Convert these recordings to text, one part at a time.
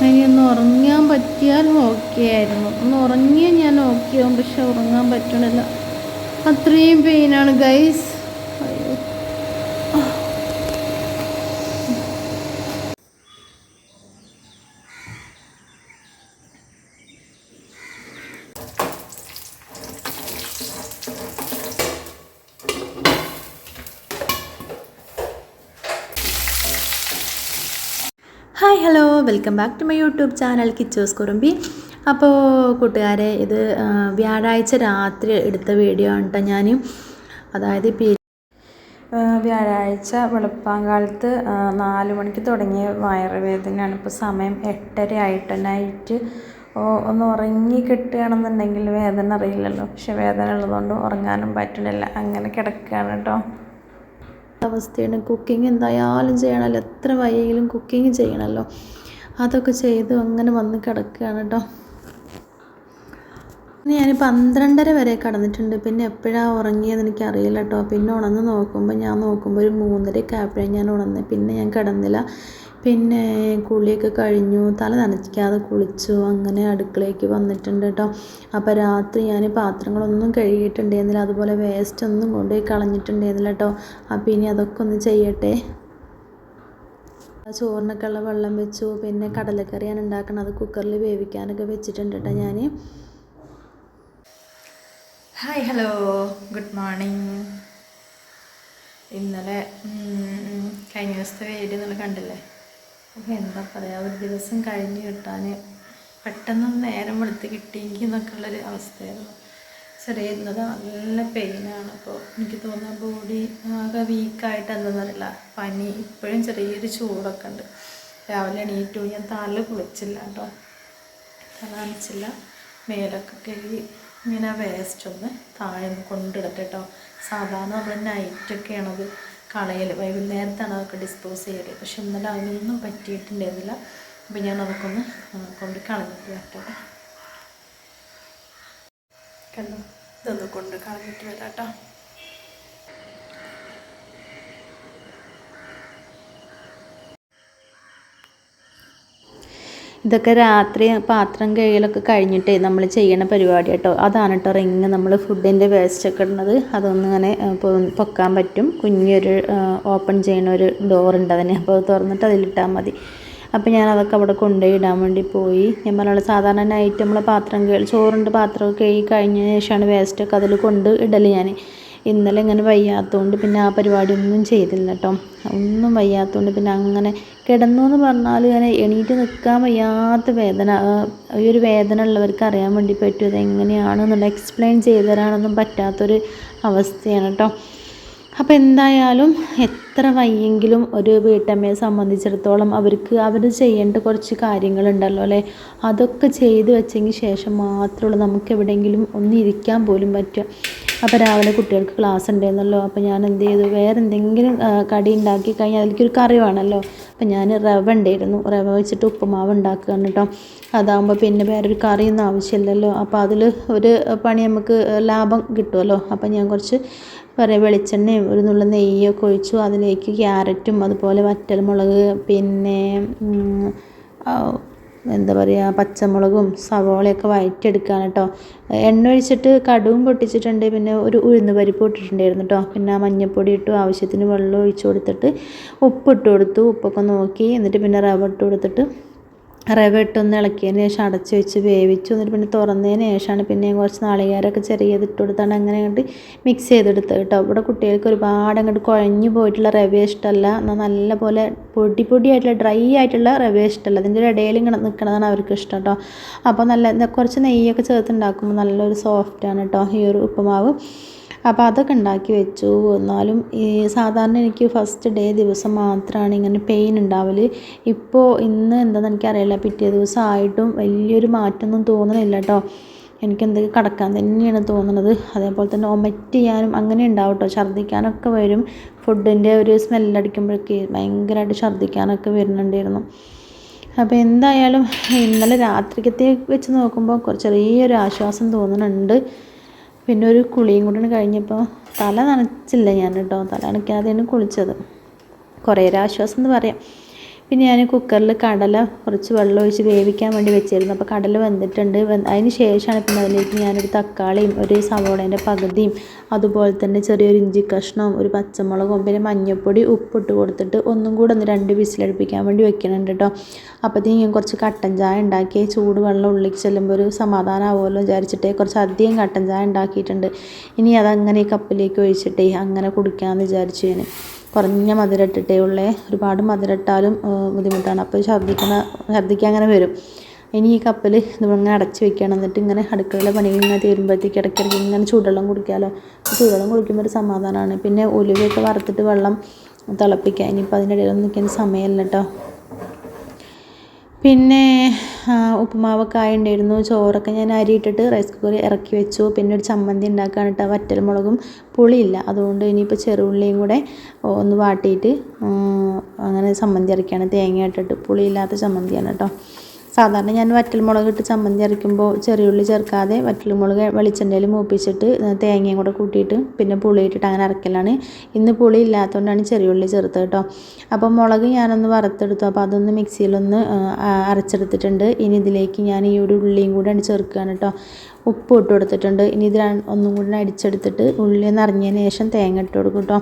ഒന്ന് ഉറങ്ങാൻ പറ്റിയാൽ ഓക്കെ ആയിരുന്നു. ഒന്ന് ഉറങ്ങിയാൽ ഞാൻ ഓക്കെ ആവും, പക്ഷെ ഉറങ്ങാൻ പറ്റണില്ല. അത്രയും പെയിനാണ് ഗൈസ്. അയ്യോ. Hi hello, welcome back to my YouTube channel കിച്ചോസ് കുറുമ്പി. അപ്പോൾ കൂട്ടുകാരെ, ഇത് വ്യാഴാഴ്ച രാത്രി എടുത്ത വീഡിയോ ആണ് കേട്ടോ ഞാൻ. അതായത് വ്യാഴാഴ്ച വെളുപ്പാങ്കാലത്ത് 4 മണിക്ക് തുടങ്ങിയ വയറുവേദനയാണ്. ഇപ്പോൾ സമയം 8:30 ആയിട്ട്. നൈറ്റ് ഒന്ന് ഉറങ്ങി കിട്ടുകയാണെന്നുണ്ടെങ്കിൽ വേദന അറിയില്ലല്ലോ, പക്ഷെ വേദന ഉള്ളതുകൊണ്ട് ഉറങ്ങാനും പറ്റണില്ല. അങ്ങനെ കിടക്കുകയാണ് കേട്ടോ. അവസ്ഥയാണ്. കുക്കിംഗ് എന്തായാലും ചെയ്യണമല്ലോ, എത്ര വയ്യെങ്കിലും കുക്കിംഗ് ചെയ്യണമല്ലോ. അതൊക്കെ ചെയ്ത് അങ്ങനെ വന്ന് കിടക്കുകയാണ് കേട്ടോ. ഞാൻ 12:30 വരെ കിടന്നിട്ടുണ്ട്. പിന്നെ എപ്പോഴാണ് ഉറങ്ങിയതെന്ന് എനിക്കറിയില്ല കേട്ടോ. പിന്നെ ഉണർന്ന് നോക്കുമ്പോൾ ഒരു 3:30 ആയപ്പോഴാണ് ഞാൻ ഉണർന്നത്. പിന്നെ ഞാൻ കിടന്നില്ല. പിന്നെ കുളിയൊക്കെ കഴിഞ്ഞു, തല നനയ്ക്കാതെ കുളിച്ചു. അങ്ങനെ അടുക്കളയ്ക്ക് വന്നിട്ടുണ്ട് കേട്ടോ. അപ്പോൾ രാത്രി ഞാൻ പാത്രങ്ങളൊന്നും കഴുകിയിട്ടുണ്ടായിരുന്നില്ല, അതുപോലെ വേസ്റ്റ് ഒന്നും കൊണ്ടുപോയി കളഞ്ഞിട്ടുണ്ടായിരുന്നില്ല കേട്ടോ. അപ്പോൾ ഇനി അതൊക്കെ ഒന്ന് ചെയ്യട്ടെ. ചോറിനൊക്കെ ഉള്ള വെള്ളം വെച്ചു. പിന്നെ കടലക്കറിയാണ് ഉണ്ടാക്കുന്നത്, കുക്കറിൽ വേവിക്കാനൊക്കെ വെച്ചിട്ടുണ്ട് കേട്ടോ ഞാൻ. Hi hello, good morning. ഇന്നലെ കഴിഞ്ഞ ദിവസത്തെ വീഡിയോ നിങ്ങൾ കണ്ടില്ലേ. അപ്പോൾ എന്താ പറയുക, ഒരു ദിവസം കഴിഞ്ഞ് കിട്ടാൻ പെട്ടെന്ന് നേരം വെളുത്ത് കിട്ടിയെങ്കിൽ എന്നൊക്കെ ഉള്ളൊരു അവസ്ഥയായിരുന്നു. ഇന്നലെ നല്ല പെയിനാണ്. അപ്പോൾ എനിക്ക് തോന്നുന്ന ബോഡി ആകെ വീക്കായിട്ട് എന്താണെന്നറിയില്ല. പനി, ഇപ്പോഴും ചെറിയൊരു ചൂടൊക്കെ ഉണ്ട്. രാവിലെ എണീറ്റു, ഞാൻ തല കുളിച്ചില്ല കേട്ടോ, തല നനച്ചില്ല. മേലൊക്കെ കഴുകി ഇങ്ങനെ വേസ്റ്റ് ഒന്ന് താഴെ ഒന്ന് കൊണ്ടിടട്ടെ കേട്ടോ. സാധാരണ നമ്മൾ നൈറ്റൊക്കെയാണത് കളയൽ, വൈകുന്നേരത്താണ് അതൊക്കെ ഡിസ്പോസ് ചെയ്യൽ. പക്ഷെ ഇന്നലെ അതിനൊന്നും പറ്റിയിട്ടുണ്ടായിരുന്നില്ല. അപ്പോൾ ഞാൻ അതൊക്കെ ഒന്ന് കൊണ്ട് കളഞ്ഞിട്ട് വരട്ടെ. കണ്ടോ, ഇതൊന്ന് കൊണ്ട് കളഞ്ഞിട്ട് വരാം കേട്ടോ. ഇതൊക്കെ രാത്രി പാത്രം കഴുകലൊക്കെ കഴിഞ്ഞിട്ട് നമ്മൾ ചെയ്യണ പരിപാടി കേട്ടോ. അതാണ് കേട്ടോ റിങ്. നമ്മൾ ഫുഡിൻ്റെ വേസ്റ്റൊക്കെ ഇടുന്നത് അതൊന്നും ഇങ്ങനെ പൊക്കാൻ പറ്റും. കുഞ്ഞൊരു ഓപ്പൺ ചെയ്യണ ഒരു ഡോറുണ്ട് അതിന്. അപ്പോൾ അത് തുറന്നിട്ട് അതിലിട്ടാൽ മതി. അപ്പോൾ ഞാൻ അതൊക്കെ അവിടെ കൊണ്ടുപോയി ഇടാൻ വേണ്ടി പോയി. ഞാൻ പറഞ്ഞുള്ള സാധാരണ നൈറ്റ് നമ്മൾ ചോറിൻ്റെ പാത്രമൊക്കെ കഴുകി കഴിഞ്ഞതിന് ശേഷമാണ് വേസ്റ്റൊക്കെ അതിൽ കൊണ്ട് ഇടൽ ഞാൻ. ഇന്നലെ ഇങ്ങനെ വയ്യാത്തതുകൊണ്ട് പിന്നെ ആ പരിപാടി ഒന്നും ചെയ്തില്ല കേട്ടോ. ഒന്നും വയ്യാത്തതുകൊണ്ട് പിന്നെ അങ്ങനെ കിടന്നു എന്ന് പറഞ്ഞാൽ ഇങ്ങനെ എണീറ്റ് നിൽക്കാൻ വയ്യാത്ത വേദന. ഈ ഒരു വേദന ഉള്ളവർക്ക് അറിയാൻ വേണ്ടി പറ്റും ഇതെങ്ങനെയാണെന്നുള്ള എക്സ്പ്ലെയിൻ ചെയ്തു തരാനൊന്നും പറ്റാത്തൊരു അവസ്ഥയാണ് കേട്ടോ. അപ്പോൾ എന്തായാലും എത്ര വയ്യെങ്കിലും ഒരു വീട്ടമ്മയെ സംബന്ധിച്ചിടത്തോളം അവർ ചെയ്യേണ്ട കുറച്ച് കാര്യങ്ങളുണ്ടല്ലോ അല്ലേ. അതൊക്കെ ചെയ്ത് വെച്ചതിന് ശേഷം മാത്രമുള്ളൂ നമുക്ക് എവിടെയെങ്കിലും ഒന്ന് ഇരിക്കാൻ പോലും പറ്റുക. അപ്പോൾ രാവിലെ കുട്ടികൾക്ക് ക്ലാസ് ഉണ്ടായിരുന്നല്ലോ. അപ്പോൾ ഞാൻ എന്ത് ചെയ്തു, വേറെ എന്തെങ്കിലും കടി ഉണ്ടാക്കി കഴിഞ്ഞാൽ അതിലേക്കൊരു കറി വേണമല്ലോ. അപ്പോൾ ഞാൻ റവ ഉണ്ടായിരുന്നു, റവ വെച്ചിട്ട് ഉപ്പുമാവ് ഉണ്ടാക്കുകയാണ് കേട്ടോ. അതാകുമ്പോൾ പിന്നെ വേറൊരു കറിയൊന്നും ആവശ്യമില്ലല്ലോ. അപ്പോൾ അതിൽ ഒരു പണി നമുക്ക് ലാഭം കിട്ടുമല്ലോ. അപ്പോൾ ഞാൻ കുറച്ച് വെളിച്ചെണ്ണയും ഒരു നുള്ള നെയ്യൊക്കെ ഒഴിച്ചു. അതിലേക്ക് ക്യാരറ്റും അതുപോലെ വറ്റൽമുളക്, പിന്നെ എന്താ പറയുക, പച്ചമുളകും സവോളയൊക്കെ വഴറ്റിയെടുക്കുകയാണ് കേട്ടോ. എണ്ണ ഒഴിച്ചിട്ട് കടുവും പൊട്ടിച്ചിട്ടുണ്ട്. പിന്നെ ഒരു ഉഴുന്ന് പരിപ്പ് ഇട്ടിട്ടുണ്ടായിരുന്നു കേട്ടോ. പിന്നെ മഞ്ഞൾപ്പൊടി ഇട്ടു, ആവശ്യത്തിന് വെള്ളം ഒഴിച്ചു കൊടുത്തിട്ട് ഉപ്പിട്ട് കൊടുത്തു. ഉപ്പൊക്കെ നോക്കി, എന്നിട്ട് പിന്നെ റവ ഇട്ട് കൊടുത്തിട്ട് റവ ഇട്ടൊന്ന് ഇളക്കിയതിന് ശേഷം അടച്ച് വെച്ച് വേവിച്ചു. എന്നിട്ട് പിന്നെ തുറന്നതിന് ശേഷമാണ് പിന്നെ കുറച്ച് നാളികേരമൊക്കെ ചെറിയത് ഇട്ട് കൊടുത്താണ് അങ്ങനെ അങ്ങോട്ട് മിക്സ് ചെയ്തെടുത്തത് കേട്ടോ. ഇവിടെ കുട്ടികൾക്ക് ഒരുപാട് അങ്ങോട്ട് കുഴഞ്ഞു പോയിട്ടുള്ള റവ ഇഷ്ടമല്ല, എന്നാൽ നല്ല പോലെ പൊടിയായിട്ടുള്ള ഡ്രൈ ആയിട്ടുള്ള റവ ഇഷ്ടമല്ല. അതിൻ്റെ ഒരു ഇടയിൽ ഇങ്ങനെ നിൽക്കുന്നതാണ് അവർക്ക് ഇഷ്ടം കേട്ടോ. അപ്പോൾ നല്ല കുറച്ച് നെയ്യൊക്കെ ചേർത്തുണ്ടാക്കുമ്പോൾ നല്ലൊരു സോഫ്റ്റാണ് കേട്ടോ ഈ ഒരു ഉപ്പുമാവ്. അപ്പോൾ അതൊക്കെ ഉണ്ടാക്കി വെച്ചു. എന്നാലും ഈ സാധാരണ എനിക്ക് ഫസ്റ്റ് ഡേ ദിവസം മാത്രമാണ് ഇങ്ങനെ പെയിൻ ഉണ്ടാവൽ. ഇന്ന് എന്താണെന്ന് എനിക്കറിയില്ല, പിറ്റേ ദിവസം ആയിട്ടും വലിയൊരു മാറ്റമൊന്നും തോന്നണില്ല കേട്ടോ. എനിക്കെന്തൊക്കെ കിടക്കാൻ തന്നെയാണ് തോന്നുന്നത്. അതേപോലെ തന്നെ വൊമിറ്റ് ചെയ്യാനും അങ്ങനെ ഉണ്ടാവും കേട്ടോ. ഛർദ്ദിക്കാനൊക്കെ വരും. ഫുഡിൻ്റെ ഒരു സ്മെല്ലടിക്കുമ്പോഴേക്ക് ഭയങ്കരമായിട്ട് ഛർദ്ദിക്കാനൊക്കെ വരുന്നുണ്ടായിരുന്നു. അപ്പോൾ എന്തായാലും ഇന്നലെ രാത്രിക്കത്തേക്ക് വെച്ച് നോക്കുമ്പോൾ ചെറിയൊരു ആശ്വാസം തോന്നുന്നുണ്ട്. പിന്നെ ഒരു കുളിയും കൂടെ കഴിഞ്ഞപ്പോൾ തല നനച്ചില്ല ഞാൻ കേട്ടോ. തല നനയ്ക്കാതെയാണ് കുളിച്ചത്. കുറേ ഒരു ആശ്വാസം എന്ന് പറയാം. പിന്നെ ഞാൻ കുക്കറിൽ കടല കുറച്ച് വെള്ളം ഒഴിച്ച് വേവിക്കാൻ വേണ്ടി വെച്ചിരുന്നു. അപ്പോൾ കടല വെന്തിട്ടുണ്ട്. അതിന് ശേഷമാണ് പിന്നെ അതിലേക്ക് ഞാനൊരു തക്കാളിയും ഒരു സവോളേൻ്റെ പകുതിയും അതുപോലെ തന്നെ ചെറിയൊരു ഇഞ്ചി കഷ്ണവും ഒരു പച്ചമുളകും പിന്നെ മഞ്ഞൾപ്പൊടി ഉപ്പിട്ട് കൊടുത്തിട്ട് ഒന്നും കൂടെ ഒന്ന് 2 വിസിലടുപ്പിക്കാൻ വേണ്ടി വെക്കുന്നുണ്ട് കേട്ടോ. അപ്പോഴത്തേക്കും ഞാൻ കുറച്ച് കട്ടൻ ചായ ഉണ്ടാക്കി ചൂട് വെള്ളം ഉള്ളിലേക്ക് ചെല്ലുമ്പോൾ ഒരു സമാധാനമാവുമല്ലോ വിചാരിച്ചിട്ട് കുറച്ച് അധികം കട്ടൻ ചായ ഉണ്ടാക്കിയിട്ടുണ്ട്. ഇനി അതങ്ങനെ ഈ കപ്പിലേക്ക് ഒഴിച്ചിട്ടേ അങ്ങനെ കുടിക്കാമെന്ന് വിചാരിച്ചു. ഞാൻ കുറഞ്ഞ മധുരം ഇട്ടിട്ടേ ഉള്ളേ, ഒരുപാട് മധുരം ഇട്ടാലും ബുദ്ധിമുട്ടാണ്. അപ്പോൾ ഛർദ്ദിക്കാൻ അങ്ങനെ വരും. ഇനി ഈ കപ്പിൽ ഇതിങ്ങനെ അടച്ച് വെക്കണം. എന്നിട്ട് ഇങ്ങനെ അടുക്കളയിലെ പണികൾ ഇങ്ങനെ തീരുമ്പോഴത്തേക്ക് ഇടയ്ക്കിടയ്ക്ക് ഇങ്ങനെ ചൂടുവെള്ളം കുടിക്കാമല്ലോ. ചൂടുവെള്ളം കുടിക്കുമ്പോൾ ഒരു സമാധാനമാണ്. പിന്നെ ഉലുവയൊക്കെ വറുത്തിട്ട് വെള്ളം തിളപ്പിക്കുക. ഇനിയിപ്പോൾ അതിൻ്റെ ഇടയിലൊന്നും നിൽക്കാൻ സമയമില്ല കേട്ടോ. പിന്നെ ഉപ്പുമാവൊക്കെ ആയിട്ടുണ്ടായിരുന്നു. ചോറൊക്കെ ഞാൻ അരിയിട്ടിട്ട് റൈസ് കുക്കറിൽ ഇറക്കി വെച്ചു. പിന്നെ ഒരു ചമ്മന്തി ഉണ്ടാക്കാൻ കേട്ടോ. വറ്റൽമുളകും പുളിയില്ല, അതുകൊണ്ട് ഇനിയിപ്പോൾ ചെറുള്ളിയും കൂടെ ഒന്ന് വാട്ടിയിട്ട് അങ്ങനെ ചമ്മന്തി അരയ്ക്കുകയാണ്. തേങ്ങ ഇട്ടിട്ട് പുളിയില്ലാത്ത ചമ്മന്തിയാണ് കേട്ടോ. സാധാരണ ഞാൻ വറ്റൽമുളക് ഇട്ട് ചമ്മന്തി അരയ്ക്കുമ്പോൾ ചെറിയുള്ളി ചേർക്കാതെ വറ്റൽമുളക് വെളിച്ചെണ്ണയിൽ മൂപ്പിച്ചിട്ട് തേങ്ങയും കൂടെ കൂട്ടിയിട്ട് പിന്നെ പുളി ഇട്ടിട്ട് അങ്ങനെ അരക്കലാണ്. ഇന്ന് പുളി ഇല്ലാത്തതുകൊണ്ടാണ് ചെറിയുള്ളി ചേർത്തത് കേട്ടോ. അപ്പോൾ മുളക് ഞാനൊന്ന് വറുത്തെടുത്തു. അപ്പോൾ അതൊന്ന് മിക്സിയിലൊന്ന് അരച്ചെടുത്തിട്ടുണ്ട്. ഇനി ഇതിലേക്ക് ഞാൻ ഈ ഒരു ഉള്ളിയും കൂടെ ചേർക്കുകയാണ് കേട്ടോ. ഉപ്പ് ഇട്ട് കൊടുത്തിട്ടുണ്ട്. ഇനി ഇത് ഒന്നും കൂടി അടിച്ചെടുത്തിട്ട് ഉള്ളി ഒന്ന് അരിഞ്ഞതിന് ശേഷം തേങ്ങ ഇട്ട് കൊടുക്കും കേട്ടോ.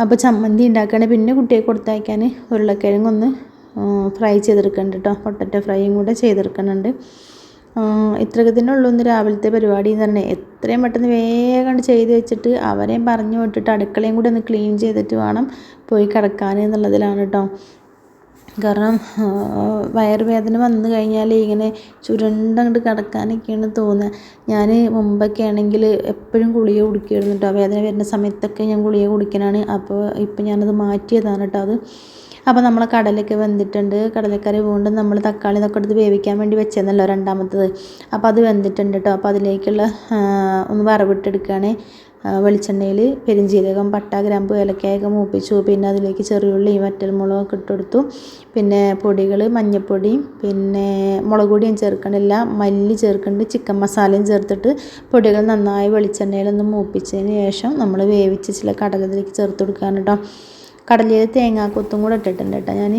അപ്പോൾ ചമ്മന്തി ഉണ്ടാക്കുകയാണെങ്കിൽ പിന്നെ കുട്ടിയെ കൊടുത്തയക്കാൻ ഉരുളക്കിഴങ്ങൊന്ന് ഫ്രൈ ചെയ്തെടുക്കുന്നുണ്ട് കേട്ടോ. പൊട്ടറ്റോ ഫ്രൈയും കൂടെ ചെയ്തെടുക്കുന്നുണ്ട്. ഇത്രയൊക്കെ തന്നെ ഉള്ളൂ ഇന്ന് രാവിലത്തെ പരിപാടി എന്ന് പറഞ്ഞാൽ. എത്രയും പെട്ടെന്ന് വേഗം ചെയ്ത് വെച്ചിട്ട് അവരെയും പറഞ്ഞു വിട്ടിട്ട് അടുക്കളയും കൂടെ ഒന്ന് ക്ലീൻ ചെയ്തിട്ട് വേണം പോയി കിടക്കാൻ എന്നുള്ളതിലാണ് കേട്ടോ. കാരണം വയറുവേദന വന്നു കഴിഞ്ഞാൽ ഇങ്ങനെ ചുരുണ്ടങ്ങോട്ട് കിടക്കാനൊക്കെയാണ് തോന്നുക. ഞാൻ മുമ്പൊക്കെ ആണെങ്കിൽ എപ്പോഴും ഗുളിക കുടിക്കുമായിരുന്നു കേട്ടോ. വേദന വരുന്ന സമയത്തൊക്കെ ഞാൻ ഗുളിക കുടിക്കാനാണ്. അപ്പോൾ ഇപ്പം ഞാനത് മാറ്റിയതാണ് കേട്ടോ. അപ്പോൾ നമ്മളെ കടലയൊക്കെ വെന്തിട്ടുണ്ട്. കടലക്കറി വീണ്ടും നമ്മൾ തക്കാളി ഇതൊക്കെ എടുത്ത് വേവിക്കാൻ വേണ്ടി വെച്ചതെന്നല്ലോ രണ്ടാമത്തത്. അപ്പോൾ അത് വെന്തിട്ടുണ്ട് കേട്ടോ. അപ്പോൾ അതിലേക്കുള്ള ഒന്ന് വറവിട്ടെടുക്കുകയാണ്. വെളിച്ചെണ്ണയിൽ പെരുംജീരകം, പട്ട, ഗ്രാമ്പു, ഏലക്കായൊക്കെ മൂപ്പിച്ചു. പിന്നെ അതിലേക്ക് ചെറിയുള്ളിയും വറ്റൽമുളകൊക്കെ ഇട്ട് കൊടുത്തു. പിന്നെ പൊടികൾ മഞ്ഞൾപ്പൊടിയും പിന്നെ മുളക് പൊടിയും ചേർക്കണില്ല, മല്ലി ചേർക്കുന്നുണ്ട്, ചിക്കൻ മസാലയും ചേർത്തിട്ട് പൊടികൾ നന്നായി വെളിച്ചെണ്ണയിലൊന്ന് മൂപ്പിച്ചതിന് ശേഷം നമ്മൾ വേവിച്ച് ചില കടലത്തിലേക്ക് ചേർത്ത് കൊടുക്കുകയാണ് കേട്ടോ. കടലയിൽ തേങ്ങാക്കൊത്തും കൂടെ ഇട്ടിട്ടുണ്ട് കേട്ടോ. ഞാൻ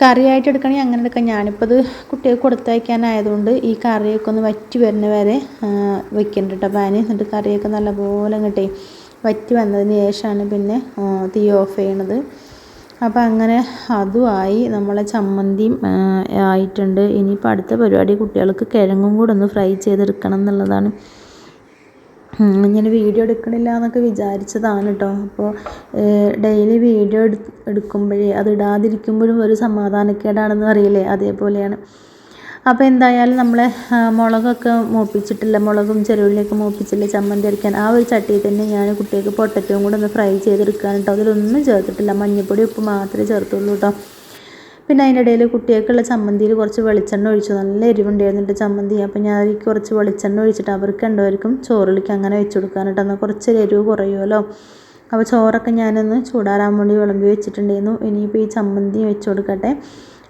കറിയായിട്ട് എടുക്കണമെങ്കിൽ അങ്ങനെ എടുക്കാം. ഞാനിപ്പോൾ ഇത് കുട്ടികൾക്ക് കൊടുത്തയക്കാനായതുകൊണ്ട് ഈ കറിയൊക്കെ ഒന്ന് വറ്റി വരുന്ന വരെ വെക്കുന്നുണ്ട് കേട്ടോ പാന്. എന്നിട്ട് കറിയൊക്കെ നല്ലപോലെ അങ്ങോട്ടേ വറ്റി വന്നതിന് ശേഷമാണ് പിന്നെ തീ ഓഫ് ചെയ്യണത്. അപ്പോൾ അങ്ങനെ അതുമായി നമ്മളെ ചമ്മന്തിയും ആയിട്ടുണ്ട്. ഇനിയിപ്പോൾ അടുത്ത പരിപാടി കുട്ടികൾക്ക് കിഴങ്ങും കൂടെ ഒന്ന് ഫ്രൈ ചെയ്തെടുക്കണം എന്നുള്ളതാണ്. ഞാൻ വീഡിയോ എടുക്കണില്ല എന്നൊക്കെ വിചാരിച്ചതാണ് കേട്ടോ. അപ്പോൾ ഡെയിലി വീഡിയോ എടുക്കുമ്പോഴേ അത് ഇടാതിരിക്കുമ്പോഴും ഒരു സമാധാനക്കേടാണെന്ന് അറിയില്ലേ, അതേപോലെയാണ്. അപ്പോൾ എന്തായാലും നമ്മളെ മുളകൊക്കെ മൂപ്പിച്ചിട്ടില്ല, മുളകും ചെറുള്ളിയൊക്കെ മൂപ്പിച്ചില്ല ചമ്മന്തി അരയ്ക്കാൻ. ആ ഒരു ചട്ടിയിൽ തന്നെ ഞാൻ കുട്ടികൾക്ക് പൊട്ടറ്റവും കൂടെ ഒന്ന് ഫ്രൈ ചെയ്തെടുക്കാൻ കേട്ടോ. അതിലൊന്നും ചേർത്തിട്ടില്ല, മഞ്ഞൾപ്പൊടി ഉപ്പ് മാത്രമേ ചേർത്തുള്ളൂ കേട്ടോ. പിന്നെ അതിൻ്റെ ഇടയിൽ കുട്ടികൾക്കുള്ള ചമ്മന്തിയിൽ കുറച്ച് വെളിച്ചെണ്ണ ഒഴിച്ചു. നല്ല എരിവുണ്ടായിരുന്നിട്ട് ചമ്മന്തി. അപ്പോൾ ഞാൻ അതിലേക്ക് കുറച്ച് വെളിച്ചെണ്ണ ഒഴിച്ചിട്ട് അവർക്ക് രണ്ടുപേർക്കും ചോറിലേക്ക് അങ്ങനെ വെച്ച് കൊടുക്കാനായിട്ട്. എന്നാൽ കുറച്ച് എരിവ് കുറയുമല്ലോ. അപ്പോൾ ചോറൊക്കെ ഞാനൊന്ന് ചൂടാറാൻ വേണ്ടി വിളമ്പി വെച്ചിട്ടുണ്ടായിരുന്നു. ഇനിയിപ്പോൾ ഈ ചമ്മന്തി വെച്ച് കൊടുക്കട്ടെ.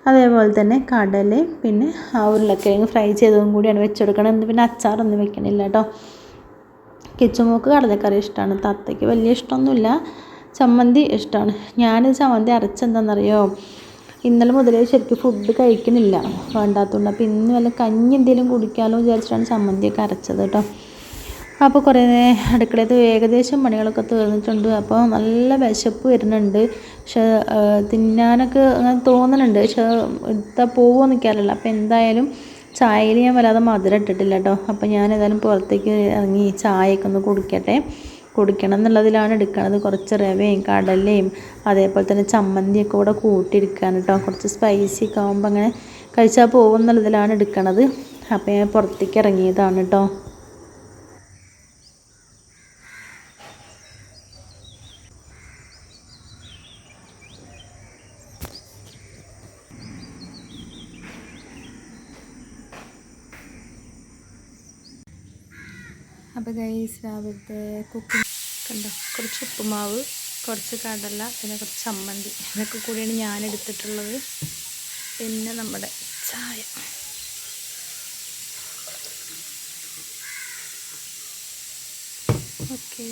അതേപോലെ തന്നെ കടലയും പിന്നെ ആ ഉരുളക്കിഴങ്ങ് ഫ്രൈ ചെയ്തതും കൂടിയാണ് വെച്ച് കൊടുക്കണം. എന്ന് പിന്നെ അച്ചാറൊന്നും വെക്കണില്ല കേട്ടോ. കിച്ചുമോക്ക് കടലക്കറി ഇഷ്ടമാണ്, തത്തയ്ക്ക് വലിയ ഇഷ്ടമൊന്നുമില്ല, ചമ്മന്തി ഇഷ്ടമാണ്. ഞാനിത് ചമ്മന്തി അരച്ചെന്താണെന്നറിയോ, ഇന്നലെ മുതലേ ശരിക്കും ഫുഡ് കഴിക്കണില്ല വേണ്ടാത്തതുകൊണ്ട്. അപ്പോൾ ഇന്ന് വല്ല കഞ്ഞി എന്തെങ്കിലും കുടിക്കാമല്ലോ വിചാരിച്ചിട്ടാണ് ചമ്മന്തിയൊക്കെ അരച്ചത് കേട്ടോ. അപ്പോൾ കുറേ അടുക്കളയിൽ ഏകദേശം പണികളൊക്കെ തീർന്നിട്ടുണ്ട്. അപ്പോൾ നല്ല വിശപ്പ് വരുന്നുണ്ട്. പക്ഷേ തിന്നാനൊക്കെ അങ്ങനെ തോന്നുന്നുണ്ട്. പക്ഷേ എടുത്താൽ പോകുമെന്ന് എനിക്കറിയില്ല. അപ്പോൾ എന്തായാലും ചായയിൽ ഞാൻ വല്ലാതെ മധുരം ഇട്ടിട്ടില്ല കേട്ടോ. അപ്പോൾ ഞാൻ ഏതായാലും പുറത്തേക്ക് ഇറങ്ങി ചായയൊക്കെ ഒന്ന് കുടിക്കണം എന്നുള്ളതിലാണ് എടുക്കുന്നത്. കുറച്ച് റവയും കടലയും അതേപോലെ തന്നെ ചമ്മന്തിയൊക്കെ കൂടെ കൂട്ടിയെടുക്കുകയാണ് കേട്ടോ. കുറച്ച് സ്പൈസി ഒക്കെ ആകുമ്പോൾ അങ്ങനെ കഴിച്ചാൽ പോകും എന്നുള്ളതിലാണ് എടുക്കണത്. അപ്പോൾ ഞാൻ പുറത്തേക്ക് ഇറങ്ങിയതാണ് കേട്ടോ. അപ്പോൾ ഗൈസ് രാവിലത്തെ കുക്കിംഗ് കണ്ടോ, കുറച്ച് ഉപ്പുമാവ്, കുറച്ച് കടല, പിന്നെ കുറച്ച് ചമ്മന്തി, ഇതൊക്കെ കൂടിയാണ് ഞാൻ എടുത്തിട്ടുള്ളത്. പിന്നെ നമ്മുടെ ചായ. ഓക്കേ.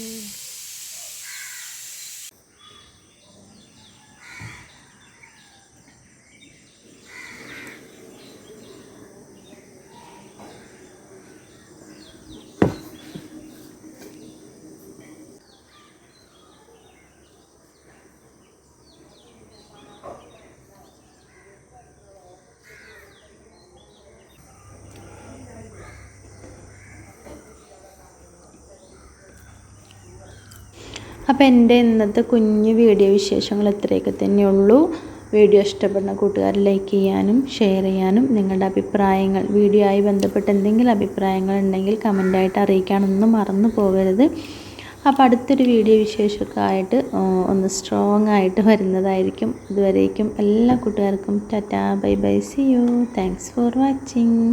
അപ്പോൾ എൻ്റെ ഇന്നത്തെ കുഞ്ഞു വീഡിയോ വിശേഷങ്ങൾ ഇത്രയൊക്കെ തന്നെയുള്ളൂ. വീഡിയോ ഇഷ്ടപ്പെടുന്ന കൂട്ടുകാർ ലൈക്ക് ചെയ്യാനും ഷെയർ ചെയ്യാനും നിങ്ങളുടെ അഭിപ്രായങ്ങൾ വീഡിയോ ആയി ബന്ധപ്പെട്ട് എന്തെങ്കിലും അഭിപ്രായങ്ങൾ ഉണ്ടെങ്കിൽ കമൻ്റായിട്ട് അറിയിക്കാനൊന്നും മറന്നു പോകരുത്. അപ്പോൾ അടുത്തൊരു വീഡിയോ വിശേഷമൊക്കെ ആയിട്ട് ഒന്ന് സ്ട്രോങ് ആയിട്ട് വരുന്നതായിരിക്കും. ഇതുവരേക്കും എല്ലാ കൂട്ടുകാർക്കും tata, bye bye, see you, thanks for watching.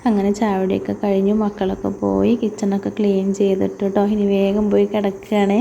അങ്ങനെ ചായയുടെയൊക്കെ കഴിഞ്ഞു, മക്കളൊക്കെ പോയി, കിച്ചണൊക്കെ ക്ലീൻ ചെയ്തിട്ട് കേട്ടോ. ഇനി വേഗം പോയി കിടക്കുകയാണേ.